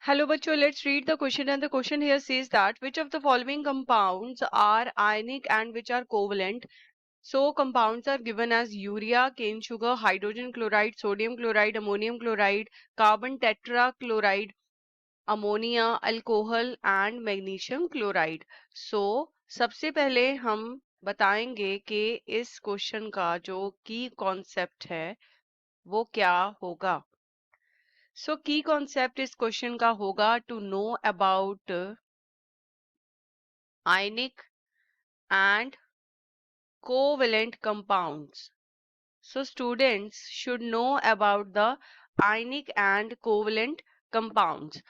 Hello, bachcho. Let's read the question. And the question here says that which of the following compounds are ionic and which are covalent? So compounds are given as urea, cane sugar, hydrogen chloride, sodium chloride, ammonium chloride, carbon tetrachloride, ammonia, alcohol and magnesium chloride. So सबसे पहले हम बताएंगे कि इस question का जो की concept है वो क्या होगा. So key concept इस क्वेश्चन का होगा to know about ionic and covalent compounds. So students should know about the ionic and covalent compounds.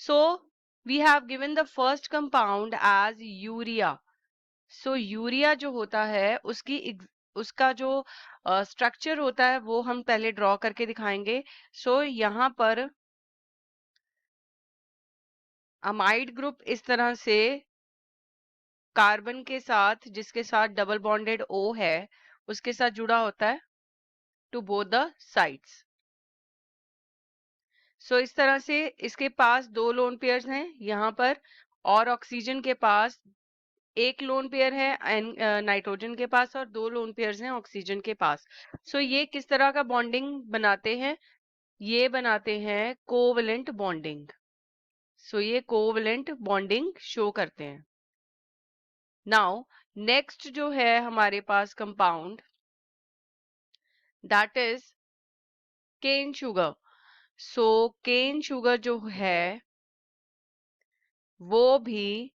So we have given the first compound as urea. So urea जो होता है उसका जो structure होता है वो हम पहले ड्रॉ करके दिखाएंगे. So यहाँ पर अमाइड ग्रुप इस तरह से कार्बन के साथ जिसके साथ डबल बॉन्डेड O है उसके साथ जुड़ा होता है टू बोथ द साइड्स. सो इस तरह से इसके पास दो लोन पेयर्स हैं यहाँ पर और ऑक्सीजन के पास एक लोन पेयर है नाइट्रोजन के पास और दो लोन पेयर्स हैं ऑक्सीजन के पास. सो ये किस तरह का बॉन्डिंग बनाते हैं? ये बनाते हैं कोवलेंट बॉन्डिंग. सो ये कोवलेंट बॉन्डिंग शो करते हैं. नाउ नेक्स्ट जो है हमारे पास compound that is cane sugar. So cane sugar जो है वो भी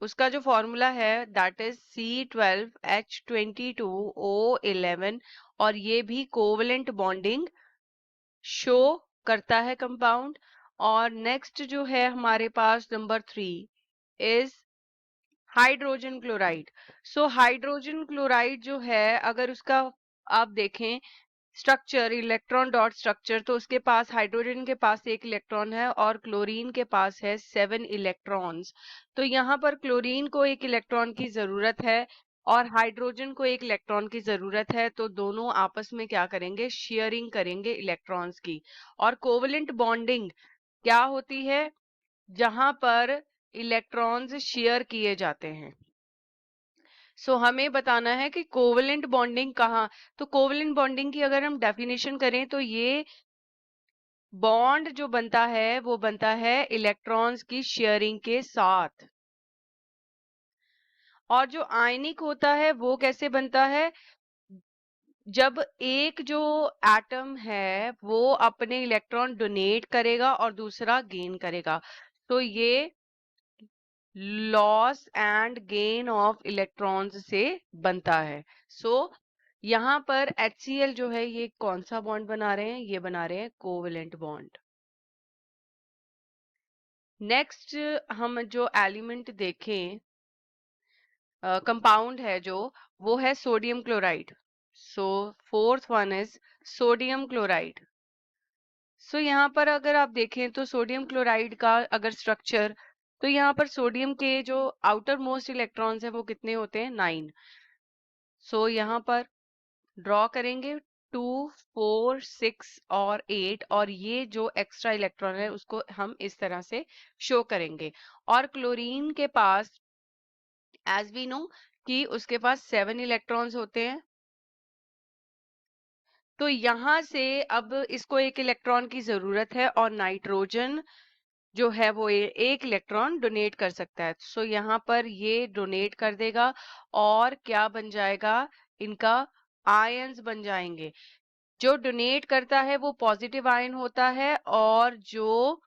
उसका जो फॉर्मूला है दैट इज C12H22O11 और ये भी कोवलेंट बॉन्डिंग शो करता है कंपाउंड. और नेक्स्ट जो है हमारे पास number 3 is hydrogen chloride. So hydrogen chloride जो है अगर उसका आप देखें स्ट्रक्चर इलेक्ट्रॉन डॉट स्ट्रक्चर तो उसके पास हाइड्रोजन के पास एक इलेक्ट्रॉन है और क्लोरीन के पास है 7 इलेक्ट्रॉन्स. तो यहाँ पर क्लोरीन को एक इलेक्ट्रॉन की जरूरत है और हाइड्रोजन को एक इलेक्ट्रॉन की जरूरत है. तो दोनों आपस में क्या करेंगे? शेयरिंग करेंगे इलेक्ट्रॉन्स की. और कोवलेंट बॉन्डिंग क्या होती है? जहां पर इलेक्ट्रॉन्स शेयर किए जाते हैं. सो हमें बताना है कि कोवलेंट बॉन्डिंग कहाँ. तो कोवलेंट बॉन्डिंग की अगर हम डेफिनेशन करें तो ये बॉन्ड जो बनता है वो बनता है इलेक्ट्रॉन्स की शेयरिंग के साथ. और जो आयनिक होता है वो कैसे बनता है? जब एक जो एटम है वो अपने इलेक्ट्रॉन डोनेट करेगा और दूसरा गेन करेगा. तो ये loss and gain of electrons से बनता है. सो यहाँ पर HCl जो है ये कौन सा बॉन्ड बना रहे हैं? ये बना रहे हैं कोवेलेंट बॉन्ड. नेक्स्ट हम जो एलिमेंट देखें कंपाउंड है जो वो है sodium chloride. So fourth one is sodium chloride. So यहाँ पर अगर आप देखें तो सोडियम क्लोराइड का अगर स्ट्रक्चर तो यहाँ पर सोडियम के जो आउटर मोस्ट इलेक्ट्रॉन्स है वो कितने होते हैं? 9. सो यहाँ पर ड्रॉ करेंगे 2, 4, 6 और 8 और ये जो एक्स्ट्रा इलेक्ट्रॉन है उसको हम इस तरह से शो करेंगे. और क्लोरीन के पास एज वी नो कि उसके पास 7 इलेक्ट्रॉन्स होते हैं. तो यहां से अब इसको एक इलेक्ट्रॉन की जरूरत है और नाइट्रोजन जो है वो एक इलेक्ट्रॉन डोनेट कर सकता है. सो यहाँ पर ये डोनेट कर देगा और क्या बन जाएगा? इनका आयंस बन जाएंगे. जो डोनेट करता है वो पॉजिटिव आयन होता है और जो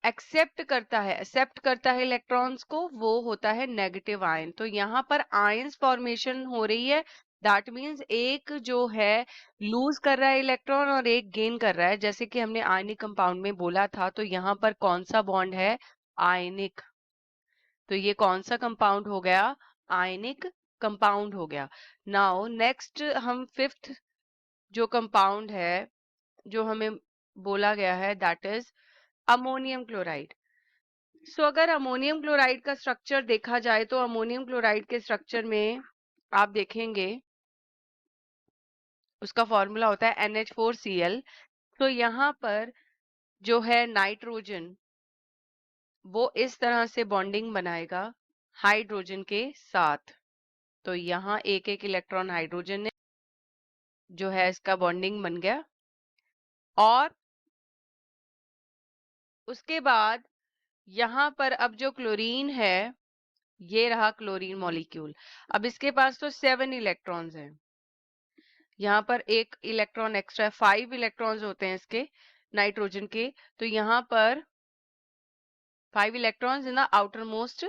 एक्सेप्ट करता है इलेक्ट्रॉन्स को वो होता है नेगेटिव आयन. तो यहाँ पर आयंस फॉर्मेशन हो रही है. दैट मीन्स एक जो है लूज कर रहा है इलेक्ट्रॉन और एक गेन कर रहा है जैसे कि हमने आयनिक कंपाउंड में बोला था. तो यहाँ पर कौन सा बॉन्ड है? आयनिक. तो ये कौन सा कंपाउंड हो गया? आयनिक कंपाउंड हो गया. नाउ नेक्स्ट हम फिफ्थ जो कंपाउंड है जो हमें बोला गया है दैट इज अमोनियम क्लोराइड. सो अगर अमोनियम क्लोराइड का स्ट्रक्चर देखा जाए तो अमोनियम क्लोराइड के स्ट्रक्चर में आप देखेंगे उसका फॉर्मूला होता है NH4Cl. तो यहाँ पर जो है नाइट्रोजन, वो इस तरह से बॉन्डिंग बनाएगा हाइड्रोजन के साथ। तो यहाँ एक एक इलेक्ट्रॉन हाइड्रोजन ने जो है इसका बॉन्डिंग बन गया। और उसके बाद यहाँ पर अब जो क्लोरीन है, ये रहा क्लोरीन मॉलिक्यूल। अब इसके पास तो 7 इलेक्ट्रॉन्स हैं, यहाँ पर एक इलेक्ट्रॉन एक्स्ट्रा, 5 इलेक्ट्रॉन्स होते हैं इसके नाइट्रोजन के। तो यहाँ पर 5 electrons in the outermost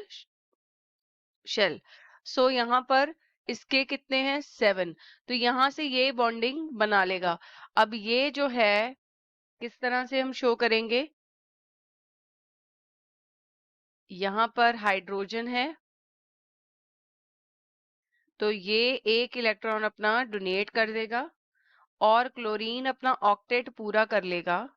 shell. So यहाँ पर इसके कितने हैं? 7। तो यहाँ से ये बॉन्डिंग बना लेगा। अब ये जो है किस तरह से हम शो करेंगे? यहाँ पर हाइड्रोजन है, तो ये एक इलेक्ट्रॉन अपना डोनेट कर देगा और क्लोरीन अपना ऑक्टेट पूरा कर लेगा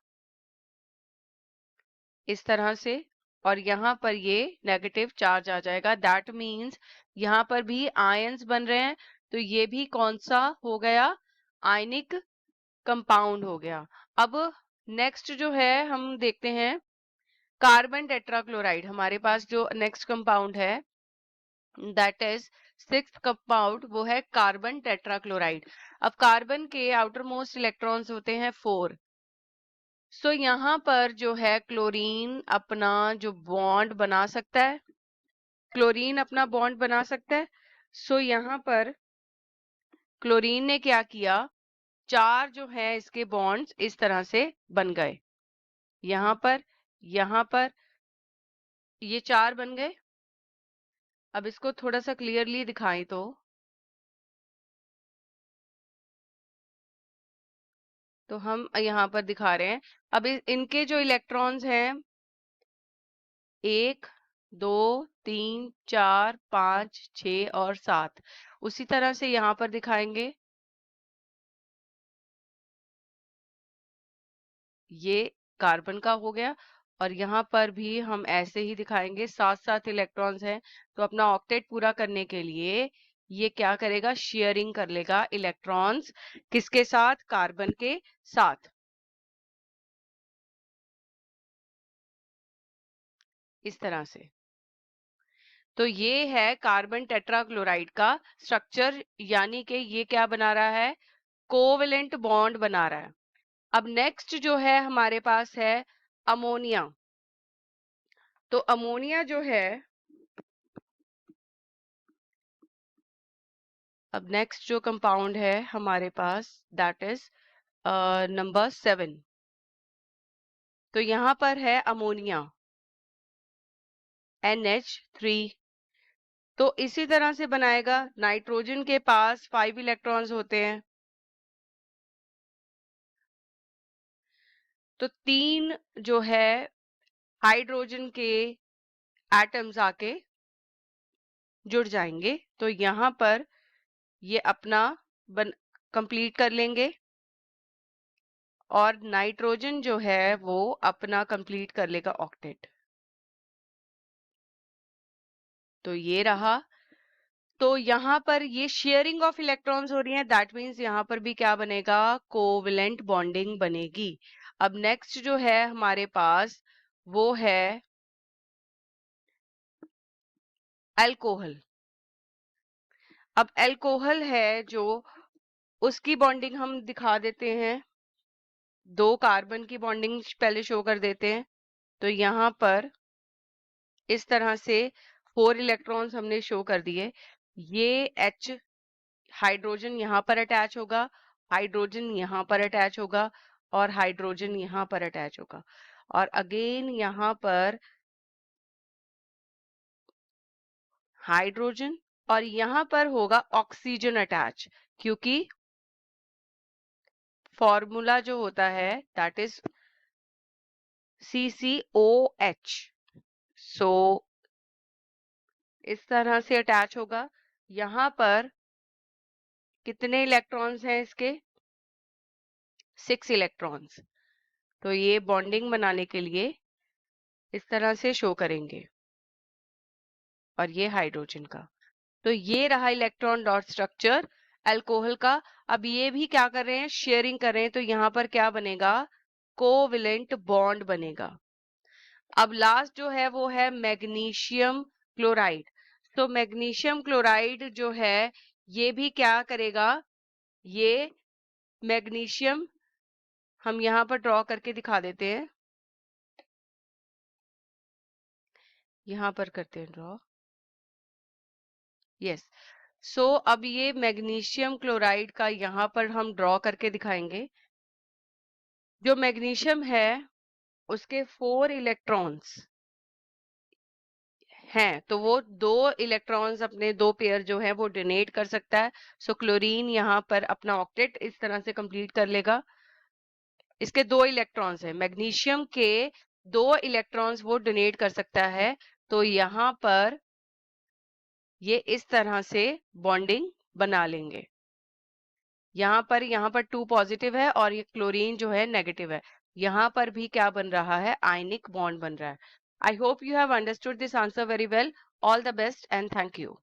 इस तरह से। और यहाँ पर ये नेगेटिव चार्ज आ जाएगा। दैट मीन्स यहाँ पर भी आयंस बन रहे हैं, तो ये भी कौन सा हो गया? आयनिक कंपाउंड हो गया। अब नेक्स्ट जो है हम देखते हैं कार्बन टेट्राक्लोराइड। हमारे पास जो नेक्स्ट कंपाउंड है दैट इज 6th कंपाउंड, वो है कार्बन टेट्राक्लोराइड। अब कार्बन के आउटर मोस्ट इलेक्ट्रॉन्स होते हैं 4। सो यहाँ पर जो है क्लोरीन अपना जो बॉन्ड बना सकता है, क्लोरीन अपना बॉन्ड बना सकता है। सो यहाँ पर क्लोरीन ने क्या किया? 4 जो है इसके बॉन्ड्स इस तरह से बन गए। यहाँ पर, यहाँ पर ये 4 बन गए। अब इसको थोड़ा सा क्लियरली दिखाएं तो हम यहाँ पर दिखा रहे हैं। अब इनके जो इलेक्ट्रॉन्स हैं 1, 2, 3, 4, 5, 6 और 7, उसी तरह से यहाँ पर दिखाएंगे। ये कार्बन का हो गया और यहाँ पर भी हम ऐसे ही दिखाएंगे। 7-7 इलेक्ट्रॉन्स हैं, तो अपना ऑक्टेट पूरा करने के लिए ये क्या करेगा? शेयरिंग कर लेगा इलेक्ट्रॉन्स। किसके साथ? कार्बन के साथ, इस तरह से। तो ये है कार्बन टेट्राक्लोराइड का स्ट्रक्चर, यानी कि ये क्या बना रहा है? कोवेलेंट बॉन्ड बना रहा है। अब नेक्स्ट जो है हमारे पास है अमोनिया। तो अमोनिया जो है, अब नेक्स्ट जो कंपाउंड है हमारे पास दैट इज नंबर 7। तो यहाँ पर है अमोनिया NH3। तो इसी तरह से बनाएगा। नाइट्रोजन के पास 5 इलेक्ट्रॉन्स होते हैं, तो 3 जो है हाइड्रोजन के एटम्स आके जुड़ जाएंगे। तो यहाँ पर ये अपना कंप्लीट कर लेंगे और नाइट्रोजन जो है वो अपना कंप्लीट कर लेगा ऑक्टेट। तो ये रहा। तो यहाँ पर ये शेयरिंग ऑफ इलेक्ट्रॉन्स हो रही है, दैट मीन्स यहाँ पर भी क्या बनेगा? कोवेलेंट बॉन्डिंग बनेगी। अब नेक्स्ट जो है हमारे पास वो है अल्कोहल। अब अल्कोहल है जो, उसकी बॉन्डिंग हम दिखा देते हैं। 2 कार्बन की बॉन्डिंग पहले शो कर देते हैं। तो यहाँ पर इस तरह से 4 इलेक्ट्रॉन्स हमने शो कर दिए। ये H हाइड्रोजन यहाँ पर अटैच होगा, हाइड्रोजन यहाँ पर अटैच होगा और हाइड्रोजन यहाँ पर अटैच होगा। और अगेन यहाँ पर हाइड्रोजन और यहाँ पर होगा ऑक्सीजन अटैच, क्योंकि फॉर्मूला जो होता है दैट इज CCOH। सो इस तरह से अटैच होगा। यहाँ पर कितने इलेक्ट्रॉन्स हैं इसके? 6 इलेक्ट्रॉन्स। तो ये बॉन्डिंग बनाने के लिए इस तरह से शो करेंगे। और ये हाइड्रोजन का। तो ये रहा इलेक्ट्रॉन डॉट स्ट्रक्चर अल्कोहल का। अब ये भी क्या कर रहे हैं? शेयरिंग कर रहे हैं। तो यहाँ पर क्या बनेगा? कोवेलेंट बॉन्ड बनेगा। अब लास्ट जो है वो है मैग्नीशियम क्लोराइड। तो मैग्नीशियम क्लोराइड जो है ये भी क्या करेगा, ये मैग्नीशियम हम यहाँ पर ड्रॉ करके दिखा देते हैं, यहाँ पर करते हैं ड्रॉ। यस, सो अब ये मैग्नीशियम क्लोराइड का यहाँ पर हम ड्रॉ करके दिखाएंगे। जो मैग्नीशियम है उसके 4 इलेक्ट्रॉन्स हैं, तो वो 2 इलेक्ट्रॉन्स अपने 2 पेयर जो है वो डोनेट कर सकता है। सो क्लोरीन यहाँ पर अपना ऑक्टेट इस तरह से कंप्लीट कर लेगा। इसके 2 इलेक्ट्रॉन्स हैं, मैग्नीशियम के 2 इलेक्ट्रॉन्स वो डोनेट कर सकता है। तो यहाँ पर ये इस तरह से बॉन्डिंग बना लेंगे। यहाँ पर 2 पॉजिटिव है और ये क्लोरीन जो है नेगेटिव है। यहाँ पर भी क्या बन रहा है, आयनिक बॉन्ड बन रहा है। I hope you have understood this answer very well. All the best and thank you.